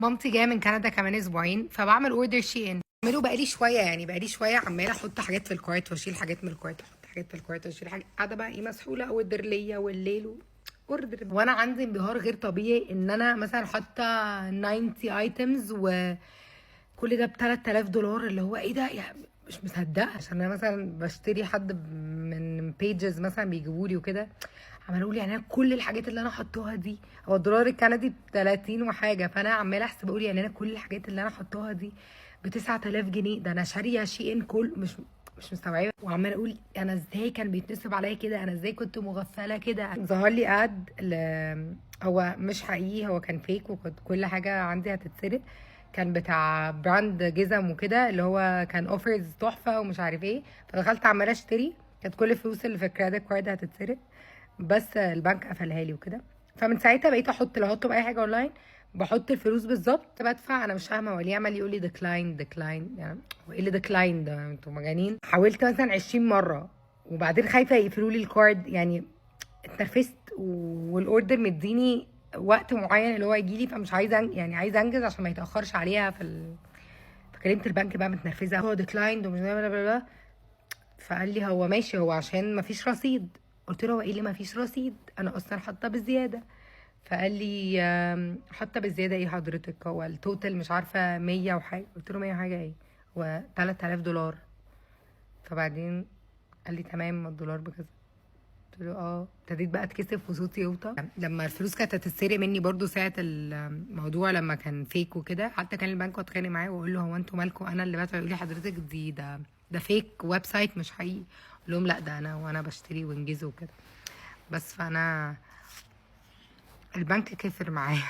مامتي جايه من كندا كمان اسبوعين، فبعمل اوردر شي ان. بعمله بقالي شويه، يعني بقالي شويه عماله احط حاجات في الكارت واشيل حاجات من الكارت، احط حاجات في الكارت واشيل حاجات، قاعده بقى ايه مسحوله اوردر ليا والليل اوردر. وانا عندي انبهار غير طبيعي ان انا مثلا حاطه 90 ايتمز وكل ده ب $3000، اللي هو ايه ده يعني، مش مصدقه. عشان انا مثلا بشتري حد من بيجز مثلا بيجيبوا لي وكده، عمالوا لي يعني انا كل الحاجات اللي انا حطوها دي، هو الدولار الكندي ب 30 وحاجه، فانا عماله احسب اقول يعني انا كل الحاجات اللي انا حطوها دي ب 9000 جنيه، ده انا شاريه شي ان كل مش مستوعبه. وعماله اقول انا ازاي كان بيتنصب عليا كده، انا ازاي كنت مغفله كده. ظهر لي هو مش حقيقي، هو كان فيك، وكنت كل حاجه عندي هتتسرق. كان بتاع براند جزم وكده، اللي هو كان اوفرز تحفه ومش عارف ايه، فدخلت عماله اشتري، كانت كل الفلوس اللي في الكريدت كارد هتتسرق، بس البنك قفلها لي وكده. فمن ساعتها بقيت لو هطلب اي حاجه اونلاين بحط الفلوس بالظبط بدفع. انا مش فاهمه هو ليه عمال يقول لي ديكلاين ديكلاين، يعني هو ايه اللي ديكلاين ده، انتوا مجانين؟ حاولت مثلا 20 مره وبعدين خايفه يقفلوا لي الكارد، يعني اتنرفزت، والاوردر مديني وقت معين اللي هو يجي لي، فمش عايزه يعني عايزه انجز عشان ما يتاخرش عليها فكلمت البنك بقى متنرفزه، هو ديكلاين ومش بلا بلا بلا. فقال لي هو ماشي، هو عشان ما فيش رصيد. قلت له هو ايه اللي ما فيش رصيد، انا اصلا حاطه بالزياده. فقال لي حاطه بالزياده ايه حضرتك، هو التوتال مش عارفه 100 وحاجه. قلت له 100 وحاجه ايه، هو $3000. فبعدين قال لي تمام، ما الدولار بكذا. قلت له ابتديت بقى اتكسف وصوتي يوطى. لما الفلوس كانت هتتسرق مني برضو ساعه الموضوع لما كان فيك وكده، حتى كان البنك واتخانق معايا واقول له هو انتوا مالكم انا اللي بدفع، يقول لي حضرتك ده فيك ويب سايت مش حقيقي. اقول لهم لا ده انا وانا بشتري وانجزه وكده. بس فانا البنك كسر معايا.